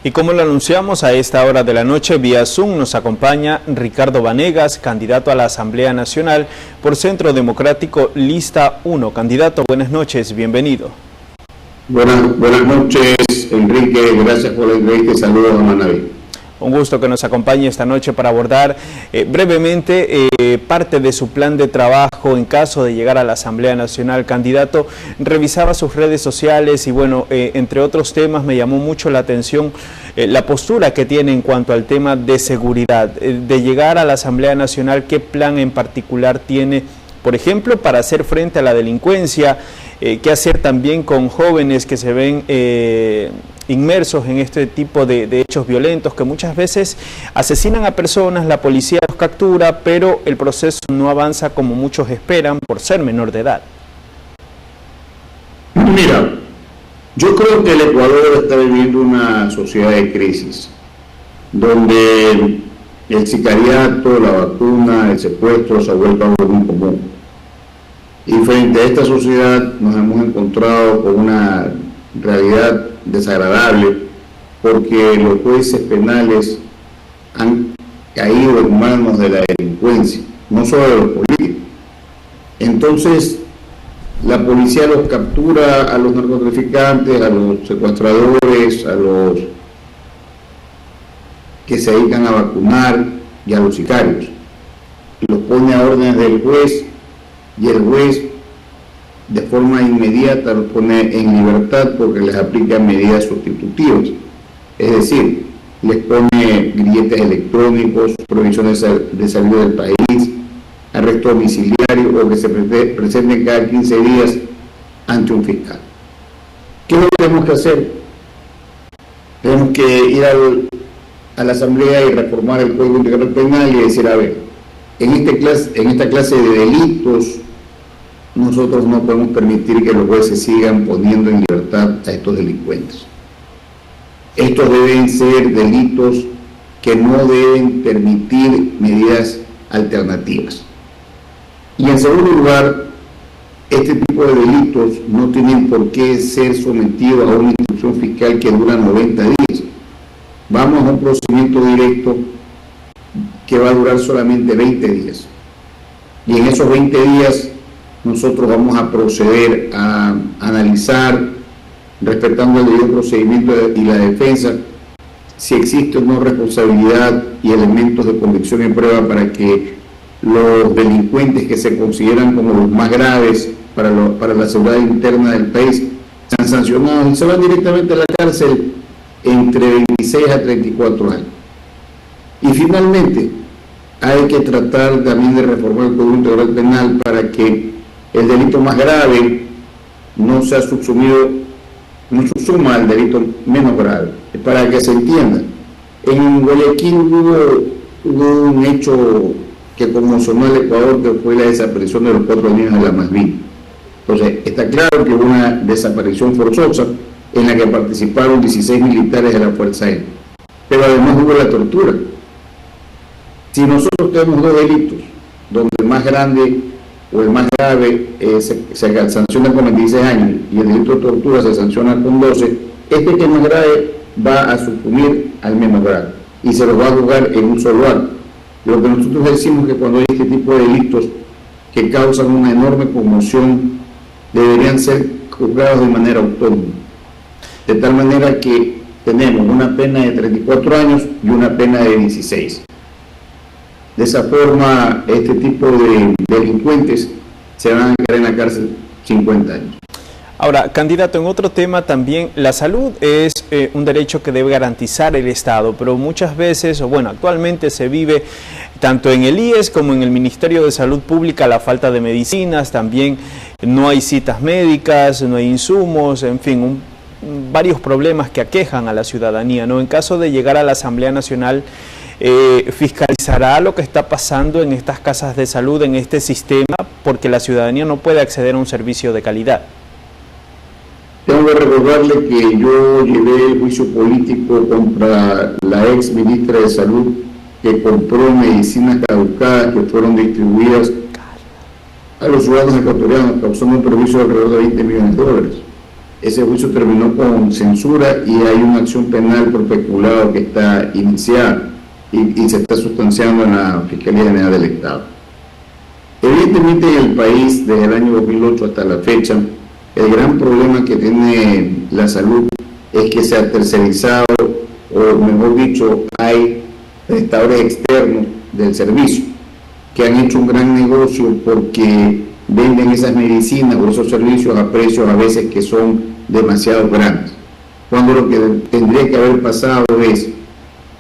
Y como lo anunciamos, a esta hora de la noche, vía Zoom, nos acompaña Ricardo Vanegas, candidato a la Asamblea Nacional por Centro Democrático, lista 1. Candidato, buenas noches, bienvenido. Buenas noches, Enrique, gracias por la entrevista y saludos a Manaví. Un gusto que nos acompañe esta noche para abordar brevemente parte de su plan de trabajo en caso de llegar a la Asamblea Nacional. Candidato, revisaba sus redes sociales y bueno, entre otros temas me llamó mucho la atención la postura que tiene en cuanto al tema de seguridad. De llegar a la Asamblea Nacional, ¿qué plan en particular tiene, por ejemplo, para hacer frente a la delincuencia? ¿Qué hacer también con jóvenes que se ven inmersos en este tipo de hechos violentos que muchas veces asesinan a personas, la policía los captura, pero el proceso no avanza como muchos esperan por ser menor de edad? Mira, yo creo que el Ecuador está viviendo una sociedad de crisis, donde el sicariato, la vacuna, el secuestro se ha vuelto algo muy común. Y frente a esta sociedad nos hemos encontrado con una realidad desagradable, porque los jueces penales han caído en manos de la delincuencia, no solo de los políticos. Entonces, la policía los captura a los narcotraficantes, a los secuestradores, a los que se dedican a vacunar y a los sicarios. Y los pone a órdenes del juez, y el juez de forma inmediata los pone en libertad porque les aplica medidas sustitutivas. Es decir, les pone grilletes electrónicos, prohibiciones de salida del país, arresto domiciliario o que se presenten cada 15 días ante un fiscal. ¿Qué es lo que tenemos que hacer? Tenemos que ir a la Asamblea y reformar el Código Integral Penal y decir, a ver, en esta clase de delitos nosotros no podemos permitir que los jueces sigan poniendo en libertad a estos delincuentes. Estos deben ser delitos que no deben permitir medidas alternativas. Y en segundo lugar, este tipo de delitos no tienen por qué ser sometidos a una instrucción fiscal que dura 90 días. Vamos a un procedimiento directo que va a durar solamente 20 días. Y en esos 20 días nosotros vamos a proceder a analizar, respetando el debido procedimiento y la defensa, si existe o no responsabilidad y elementos de convicción en prueba para que los delincuentes que se consideran como los más graves para la seguridad interna del país sean sancionados y se van directamente a la cárcel entre 26 a 34 años. Y finalmente, hay que tratar también de reformar el Código Integral Penal para que el delito más grave no sea subsumido, no subsuma al delito menos grave. Para que se entienda, en Guayaquil hubo un hecho que conmocionó al Ecuador, que fue la desaparición de los 4 niños de la Malvin. Entonces, está claro que hubo una desaparición forzosa en la que participaron 16 militares de la Fuerza Aérea, pero además hubo la tortura. Si nosotros tenemos 2 delitos, donde el más grande o el más grave se sanciona con 26 años y el delito de tortura se sanciona con 12, este que es más grave va a suprimir al menos grave y se los va a juzgar en un solo acto. Lo que nosotros decimos es que cuando hay este tipo de delitos que causan una enorme conmoción, deberían ser juzgados de manera autónoma, de tal manera que tenemos una pena de 34 años y una pena de 16. De esa forma, este tipo de delincuentes se van a quedar en la cárcel 50 años. Ahora, candidato, en otro tema también, la salud es un derecho que debe garantizar el Estado, pero muchas veces, o bueno, actualmente se vive tanto en el IES como en el Ministerio de Salud Pública la falta de medicinas, también no hay citas médicas, no hay insumos, en fin, varios problemas que aquejan a la ciudadanía, ¿no? En caso de llegar a la Asamblea Nacional, fiscalizará lo que está pasando en estas casas de salud, en este sistema, porque la ciudadanía no puede acceder a un servicio de calidad. Tengo que recordarle que yo llevé el juicio político contra la ex ministra de Salud que compró medicinas caducadas que fueron distribuidas a los ciudadanos ecuatorianos, causando un perjuicio de alrededor de $20 millones. ese juicio terminó con censura y hay una acción penal por peculado que está iniciada y se está sustanciando en la Fiscalía General del Estado. Evidentemente en el país, desde el año 2008 hasta la fecha, el gran problema que tiene la salud es que se ha tercerizado, o mejor dicho, hay prestadores externos del servicio que han hecho un gran negocio porque venden esas medicinas o esos servicios a precios a veces que son demasiado grandes. Cuando lo que tendría que haber pasado es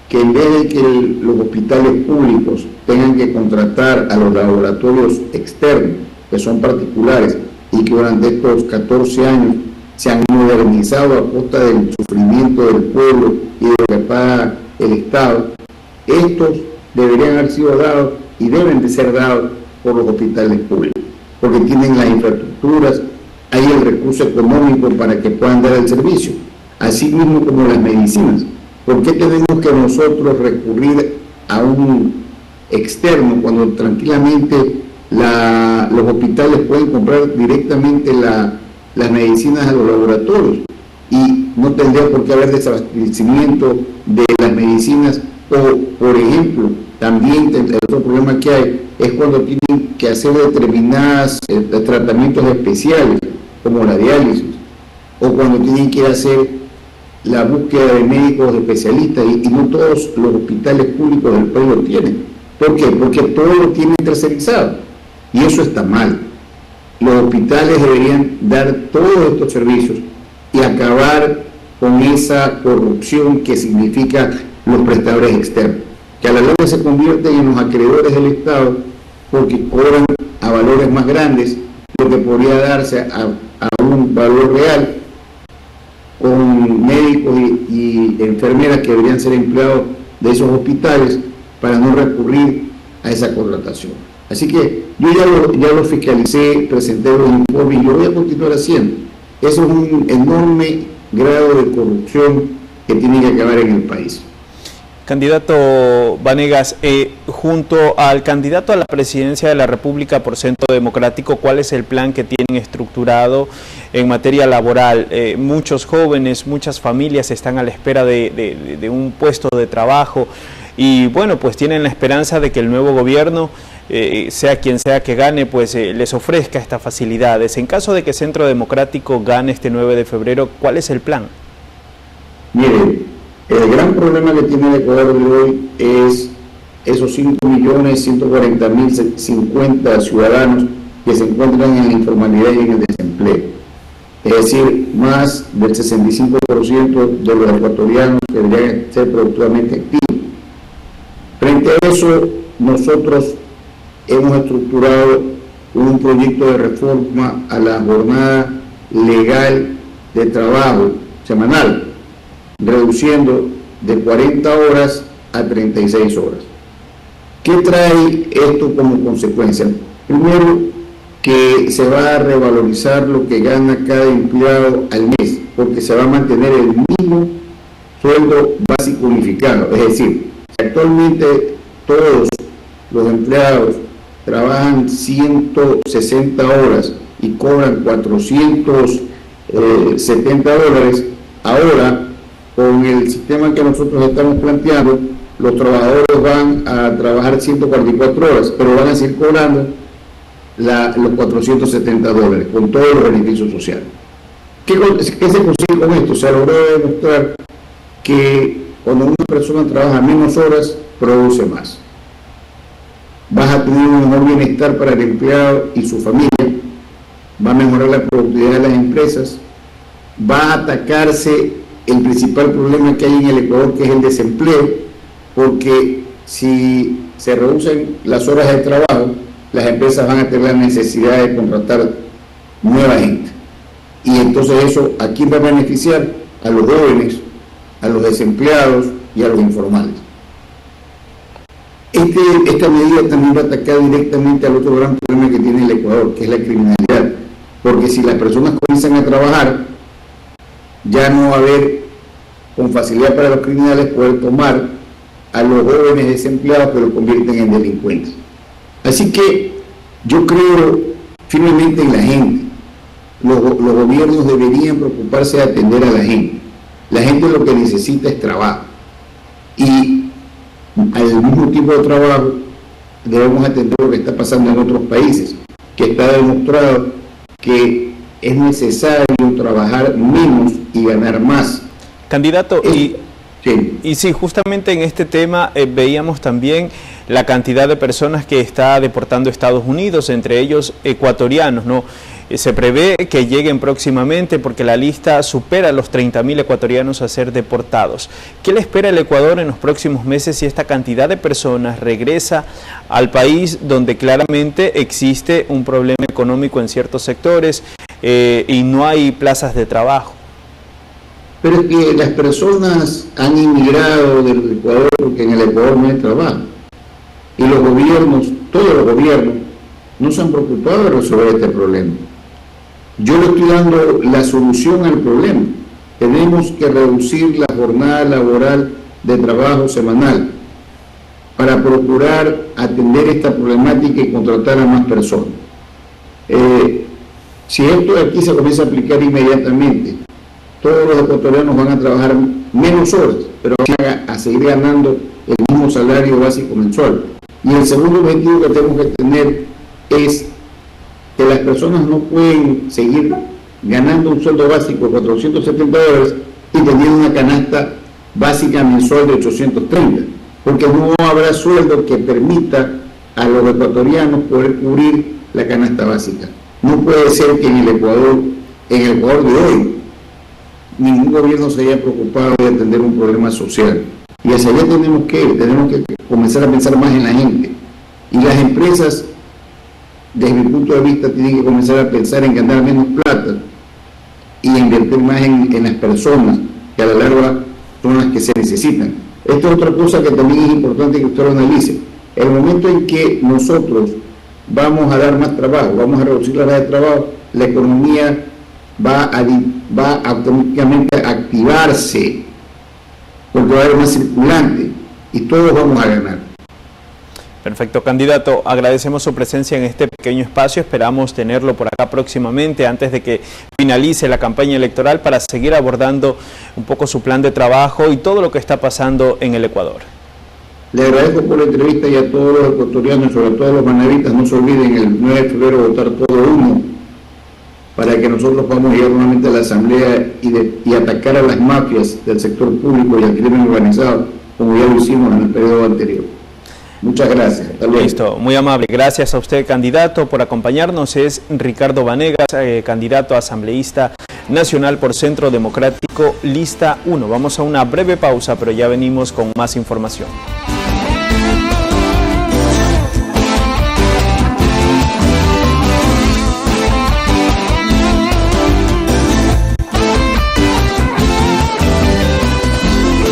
que en vez de que los hospitales públicos tengan que contratar a los laboratorios externos, que son particulares, y que durante estos 14 años se han modernizado a costa del sufrimiento del pueblo y de lo que paga el Estado, estos deberían haber sido dados y deben de ser dados por los hospitales públicos, porque tienen las infraestructuras, hay el recurso económico para que puedan dar el servicio, así mismo como las medicinas. ¿Por qué tenemos que nosotros recurrir a un externo cuando tranquilamente los hospitales pueden comprar directamente las medicinas a los laboratorios y no tendría por qué haber desabastecimiento de las medicinas? O, por ejemplo, también el otro problema que hay es cuando tienen que hacer determinados tratamientos especiales, como la diálisis, o cuando tienen que hacer la búsqueda de médicos especialistas, y no todos los hospitales públicos del país lo tienen. ¿Por qué? Porque todos lo tienen tercerizado, y eso está mal. Los hospitales deberían dar todos estos servicios y acabar con esa corrupción que significa los prestadores externos, que a la larga se convierten en los acreedores del Estado porque cobran a valores más grandes lo que podría darse a un valor real, con médicos y enfermeras que deberían ser empleados de esos hospitales para no recurrir a esa contratación. Así que yo ya lo fiscalicé, presenté los informes y lo voy a continuar haciendo. Eso es un enorme grado de corrupción que tiene que acabar en el país. Candidato Vanegas, junto al candidato a la presidencia de la República por Centro Democrático, ¿cuál es el plan que tienen estructurado en materia laboral? Muchos jóvenes, muchas familias están a la espera de un puesto de trabajo y bueno, pues tienen la esperanza de que el nuevo gobierno, sea quien sea que gane, pues les ofrezca estas facilidades. En caso de que Centro Democrático gane este 9 de febrero, ¿cuál es el plan? Mire, el gran problema que tiene el Ecuador de hoy es esos 5.140.050 ciudadanos que se encuentran en la informalidad y en el desempleo. Es decir, más del 65% de los ecuatorianos que deberían ser productivamente activos. Frente a eso, nosotros hemos estructurado un proyecto de reforma a la jornada legal de trabajo semanal, reduciendo de 40 horas a 36 horas. ¿Qué trae esto como consecuencia? Primero, que se va a revalorizar lo que gana cada empleado al mes, porque se va a mantener el mismo sueldo básico unificado. Es decir, actualmente todos los empleados trabajan 160 horas y cobran $470, ahora con el sistema que nosotros estamos planteando, los trabajadores van a trabajar 144 horas, pero van a seguir cobrando los $470, con todos los beneficios sociales. ¿Qué se consigue con esto? Se ha logrado demostrar que cuando una persona trabaja menos horas, produce más. Vas a tener un mejor bienestar para el empleado y su familia, va a mejorar la productividad de las empresas, va a atacarse el principal problema que hay en el Ecuador, que es el desempleo, porque si se reducen las horas de trabajo, las empresas van a tener la necesidad de contratar nueva gente. Y entonces eso, ¿a quién va a beneficiar? A los jóvenes, a los desempleados y a los informales. Esta medida también va a atacar directamente al otro gran problema que tiene el Ecuador, que es la criminalidad. Porque si las personas comienzan a trabajar, ya no va a haber con facilidad para los criminales poder tomar a los jóvenes desempleados que los convierten en delincuentes. Así que yo creo firmemente en la gente, los gobiernos deberían preocuparse de atender a la gente. La gente lo que necesita es trabajo. Y al mismo tipo de trabajo debemos atender lo que está pasando en otros países, que está demostrado que es necesario trabajar menos y ganar más. Candidato, sí. Y sí, justamente en este tema veíamos también la cantidad de personas que está deportando Estados Unidos, entre ellos ecuatorianos, ¿no? Se prevé que lleguen próximamente porque la lista supera los 30.000 ecuatorianos a ser deportados. ¿Qué le espera el Ecuador en los próximos meses si esta cantidad de personas regresa al país donde claramente existe un problema económico en ciertos sectores y no hay plazas de trabajo? Pero es que las personas han inmigrado del Ecuador porque en el Ecuador no hay trabajo. Y los gobiernos, todos los gobiernos, no se han preocupado de resolver este problema. Yo le estoy dando la solución al problema. Tenemos que reducir la jornada laboral de trabajo semanal para procurar atender esta problemática y contratar a más personas. Si esto de aquí se comienza a aplicar inmediatamente, todos los ecuatorianos van a trabajar menos horas, pero van a seguir ganando el mismo salario básico mensual. Y el segundo objetivo que tenemos que tener es que las personas no pueden seguir ganando un sueldo básico de $470 y teniendo una canasta básica mensual de 830, porque no habrá sueldo que permita a los ecuatorianos poder cubrir la canasta básica. No puede ser que en el Ecuador de hoy, ningún gobierno se haya preocupado de atender un problema social. Y hacia allá tenemos que comenzar a pensar más en la gente. Y las empresas, desde mi punto de vista, tienen que comenzar a pensar en ganar menos plata y invertir más en las personas, que a la larga son las que se necesitan. Esta es otra cosa que también es importante que usted lo analice. El momento en que nosotros vamos a dar más trabajo, vamos a reducir la hora de trabajo, la economía va automáticamente a activarse, porque va a haber más circulante y todos vamos a ganar. Perfecto, candidato, agradecemos su presencia en este pequeño espacio, esperamos tenerlo por acá próximamente antes de que finalice la campaña electoral para seguir abordando un poco su plan de trabajo y todo lo que está pasando en el Ecuador. Le agradezco por la entrevista y a todos los ecuatorianos, sobre todo a los manavitas, no se olviden el 9 de febrero votar todo uno, para que nosotros podamos llegar nuevamente a la Asamblea y atacar a las mafias del sector público y al crimen organizado, como ya lo hicimos en el periodo anterior. Muchas gracias. Hasta luego. Listo, muy amable. Gracias a usted, candidato, por acompañarnos. Es Ricardo Vanegas, candidato a asambleísta nacional por Centro Democrático, lista 1. Vamos a una breve pausa, pero ya venimos con más información.